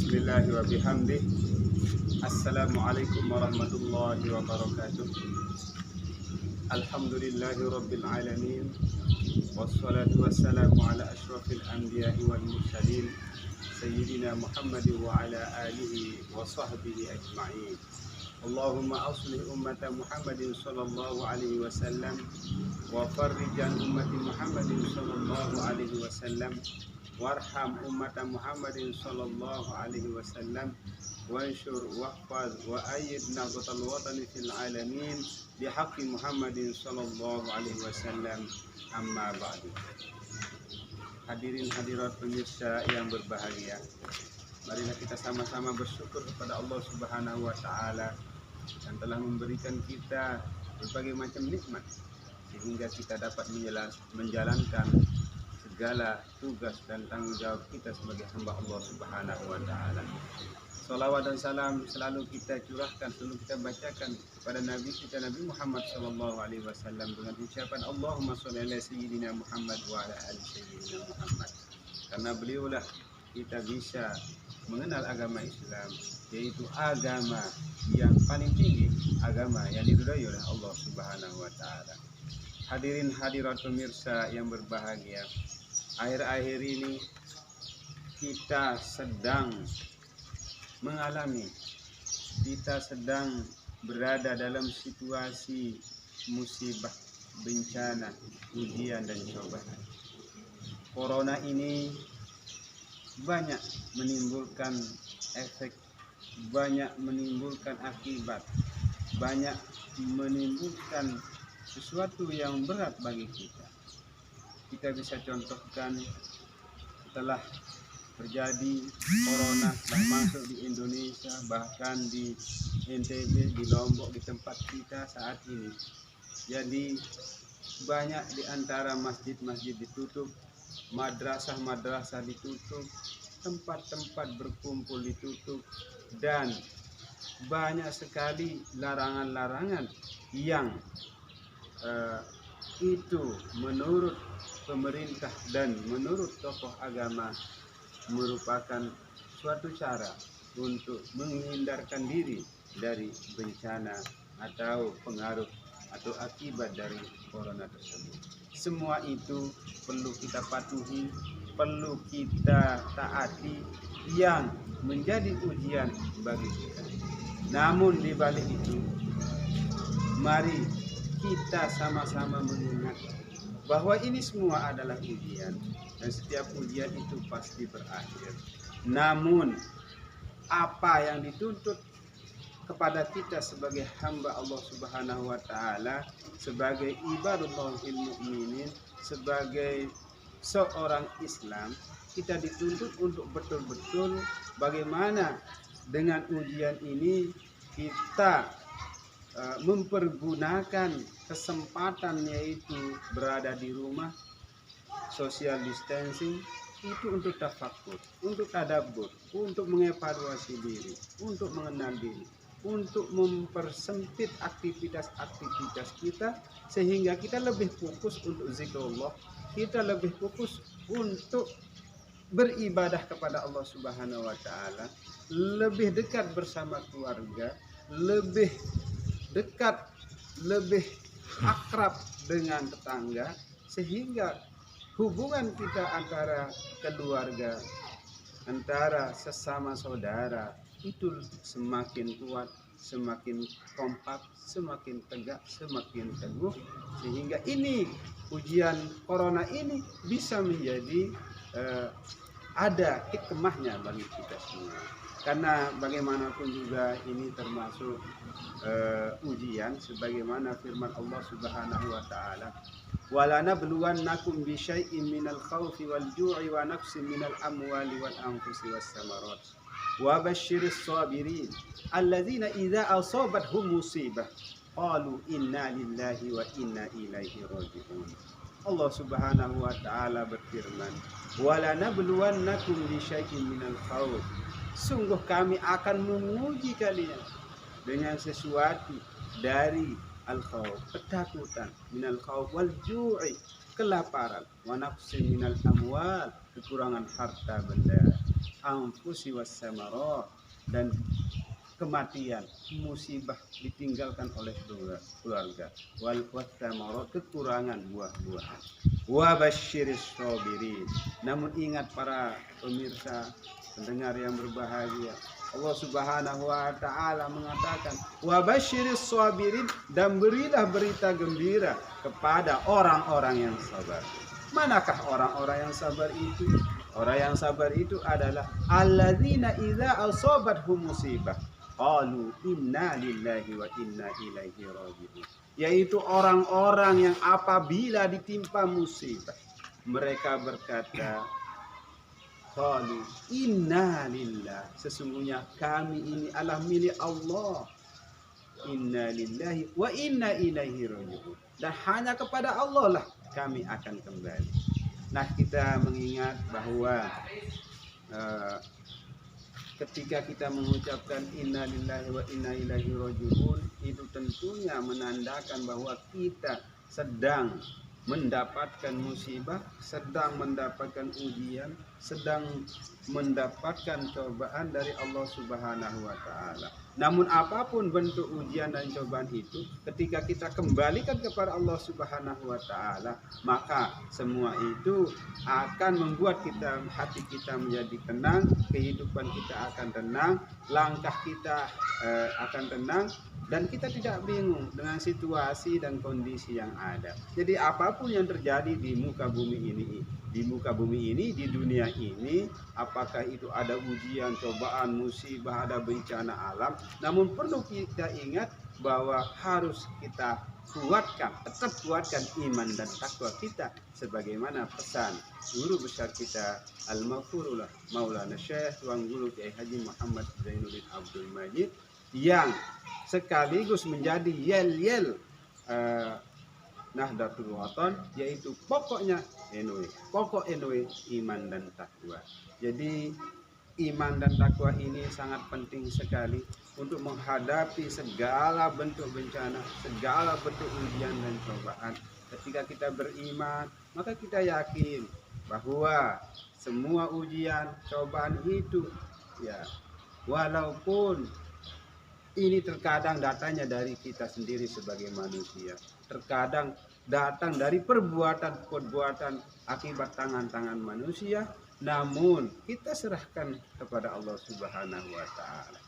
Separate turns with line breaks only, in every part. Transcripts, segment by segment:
Bismillahi wa bihamdih. Assalamualaikum warahmatullahi wabarakatuh. Alhamdulillahi rabbil alamin. Wassalatu wassalamu ala ashrafil anbiya'i wal mursalin Sayyidina Muhammadin wa ala alihi wa sahbihi ajma'in. Allahumma aslih ummata Muhammadin sallallahu alaihi wasallam wa farrijan ummati Muhammadin sallallahu alaihi wasallam warham ummata Muhammadin sallallahu alaihi wasallam wansyur wahfaz wa ayyid nahdatal watani fil alamin bihaqqi Muhammadin sallallahu alaihi wasallam. Amma ba'du. Hadirin hadirat pemirsa yang berbahagia, marilah kita sama-sama bersyukur kepada Allah Subhanahu wa taala yang telah memberikan kita berbagai macam nikmat sehingga kita dapat menjalankan segala tugas dan tanggung jawab kita sebagai hamba Allah Subhanahu wa taala. Salawat dan salam selalu kita curahkan, selalu kita bacakan kepada Nabi kita Nabi Muhammad sallallahu alaihi wasallam dengan ucapan Allahumma shalli ala sayyidina Muhammad wa ala ali sayyidina Muhammad. Karena beliaulah kita bisa mengenal agama Islam, yaitu agama yang paling tinggi, agama yang diridhai oleh Allah Subhanahu wa taala. Hadirin hadirat pemirsa yang berbahagia, akhir-akhir ini kita sedang mengalami, kita sedang berada dalam situasi musibah, bencana, ujian dan cobaan. Corona ini banyak menimbulkan efek, banyak menimbulkan akibat, banyak menimbulkan sesuatu yang berat bagi kita. Kita bisa contohkan setelah terjadi corona telah masuk di Indonesia, bahkan di NTB, di Lombok, di tempat kita saat ini. Jadi banyak di antara masjid-masjid ditutup, madrasah-madrasah ditutup, tempat-tempat berkumpul ditutup, dan banyak sekali larangan-larangan yang itu menurut pemerintah dan menurut tokoh agama merupakan suatu cara untuk menghindarkan diri dari bencana atau pengaruh atau akibat dari corona tersebut. Semua itu perlu kita patuhi, perlu kita taati, yang menjadi ujian bagi kita. Namun di balik itu, mari kita sama-sama mengingat bahwa ini semua adalah ujian dan setiap ujian itu pasti berakhir. Namun apa yang dituntut kepada kita sebagai hamba Allah Subhanahu wa taala, sebagai ibadullahil mukminin, sebagai seorang Islam, kita dituntut untuk betul-betul bagaimana dengan ujian ini kita mempergunakan kesempatan, yaitu berada di rumah, social distancing, itu untuk tafakur, untuk tadabbur, untuk mengevaluasi diri, untuk mengenal diri, untuk mempersempit aktivitas-aktivitas kita sehingga kita lebih fokus untuk zikrullah, kita lebih fokus untuk beribadah kepada Allah Subhanahu wa taala, lebih dekat bersama keluarga, lebih dekat, lebih akrab dengan tetangga, sehingga hubungan kita antara keluarga, antara sesama saudara itu semakin kuat, semakin kompak, semakin tegak, semakin teguh, sehingga ini ujian corona ini bisa menjadi ada hikmahnya bagi kita semua. Karena bagaimanapun juga ini termasuk ujian, sebagaimana firman Allah Subhanahu wa taala, walanabluwannakum bisyai'in minal khawfi wal ju'i wa naqsin minal amwali wal anfusi was samarat wa basyiris sabirin alladzina idza asabathum musibah qalu inna lillahi wa inna ilaihi raji'un. Allah Subhanahu wa taala berfirman, walanabluwannakum bisyai'in minal khawf, sungguh kami akan menguji kalian dengan sesuatu dari al-khawf, ketakutan, minal khawf wal ju'i, kelaparan, wa naqsin minal amwal, kekurangan harta benda, anfusi was samarat, dan kematian, musibah ditinggalkan oleh keluarga, wal wathamarat, kekurangan buah-buahan. Wa basyiris sabirin. Namun ingat para pemirsa, pendengar yang berbahagia, Allah Subhanahu wa taala mengatakan wa basyiris sabirin, dan berilah berita gembira kepada orang-orang yang sabar. Manakah orang-orang yang sabar itu? Orang yang sabar itu adalah alladzina idza asabathum musibah qalu inna lillahi wa inna ilaihi raji'un. Yaitu orang-orang yang apabila ditimpa musibah, mereka berkata, qalu inna lillah, sesungguhnya kami ini adalah milik Allah, inna lillahi wa inna ilaihi raji'un, dan hanya kepada Allah lah kami akan kembali. Nah, kita mengingat bahwa ketika kita mengucapkan inna lillahi wa inna ilaihi raji'un, itu tentunya menandakan bahwa kita sedang mendapatkan musibah, sedang mendapatkan ujian, sedang mendapatkan cobaan dari Allah Subhanahu wa taala. Namun apapun bentuk ujian dan cobaan itu, ketika kita kembalikan kepada Allah Subhanahu wa taala, maka semua itu akan membuat hati kita menjadi tenang, kehidupan kita akan tenang, langkah kita akan tenang, dan kita tidak bingung dengan situasi dan kondisi yang ada. Jadi apapun yang terjadi di muka bumi ini, di dunia ini, apakah itu ada ujian, cobaan, musibah, ada bencana alam, namun perlu kita ingat bahwa harus kita tetap kuatkan iman dan takwa kita, sebagaimana pesan guru besar kita Al-Maghfurullah Maulana Syekh Tuan Guru Kiai Haji Muhammad Zainuddin Abdul Majid, yang sekaligus menjadi yel-yel Nahdlatul Wathon, yaitu pokok NU iman dan takwa. Jadi iman dan takwa ini sangat penting sekali untuk menghadapi segala bentuk bencana, segala bentuk ujian dan cobaan. Ketika kita beriman, maka kita yakin bahwa semua ujian, cobaan itu, ya, walaupun ini terkadang datangnya dari kita sendiri sebagai manusia, terkadang datang dari perbuatan akibat tangan-tangan manusia, namun kita serahkan kepada Allah Subhanahu wa taala.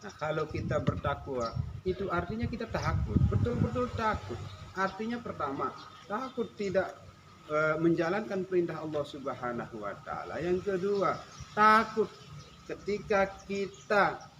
Nah, kalau kita bertakwa, itu artinya kita takut, betul-betul takut. Artinya pertama, takut tidak menjalankan perintah Allah Subhanahu wa taala. Yang kedua, takut ketika kita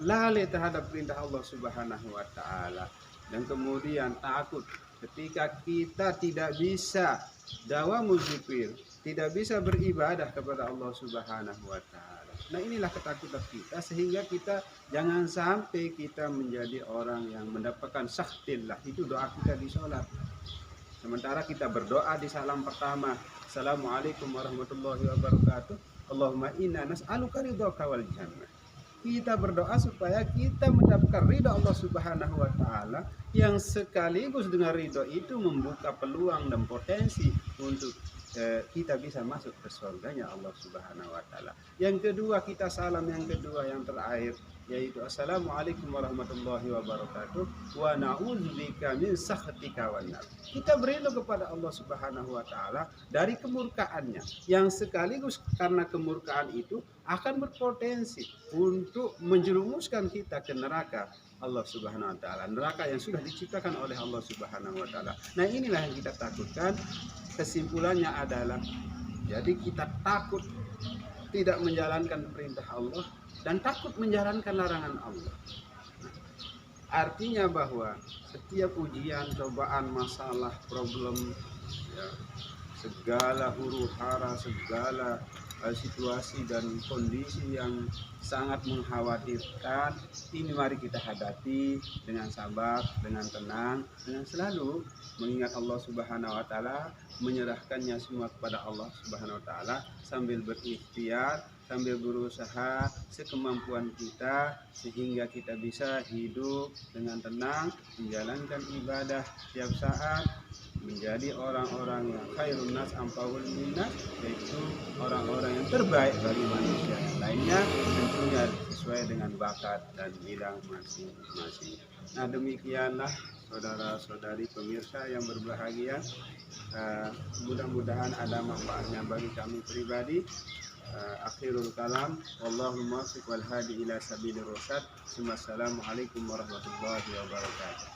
lalai terhadap perintah Allah Subhanahu wa taala. Dan kemudian takut ketika kita tidak bisa dawamul dzikir, tidak bisa beribadah kepada Allah Subhanahu wa taala. Nah, inilah ketakutan kita, sehingga kita jangan sampai kita menjadi orang yang mendapatkan sakhtillah. Itu doa kita di sholat. Sementara kita berdoa di salam pertama, Assalamualaikum warahmatullahi wabarakatuh, Allahumma inna nas'aluka ridhaka wal jannah. Kita berdoa supaya kita mendapatkan ridha Allah Subhanahu wa taala, yang sekaligus dengan ridha itu membuka peluang dan potensi untuk kita bisa masuk ke surganya Allah Subhanahu wa taala. Yang kedua, kita salam yang kedua yang terakhir, yaitu Assalamualaikum warahmatullahi wabarakatuh wa na'udzubika min sakhatika wan nar. Kita berlindung kepada Allah Subhanahu wa taala dari kemurkaannya, yang sekaligus karena kemurkaan itu akan berpotensi untuk menjerumuskan kita ke neraka Allah Subhanahu wa taala, neraka yang sudah diciptakan oleh Allah Subhanahu wa taala. Nah, inilah yang kita takutkan. Kesimpulannya adalah, jadi kita takut tidak menjalankan perintah Allah dan takut menjalankan larangan Allah. Artinya bahwa setiap ujian, cobaan, masalah, problem, ya, segala huru-hara, segala situasi dan kondisi yang sangat mengkhawatirkan, ini mari kita hadapi dengan sabar, dengan tenang, dengan selalu mengingat Allah Subhanahu wa taala, menyerahkannya semua kepada Allah Subhanahu wa taala, sambil berikhtiar, sambil berusaha sekemampuan kita, sehingga kita bisa hidup dengan tenang, menjalankan ibadah setiap saat, menjadi orang-orang yang khairun nas ampahul minnas, yaitu orang-orang yang terbaik bagi manusia. Lainnya tentunya sesuai dengan bakat dan bidang masing-masing. Nah, demikianlah saudara-saudari pemirsa yang berbahagia. Mudah-mudahan ada manfaatnya bagi kami pribadi. Akhirul kalam, wallahul muwaffiq wal hadi ila sabilir rasyad. Wassalamualaikum warahmatullahi wabarakatuh.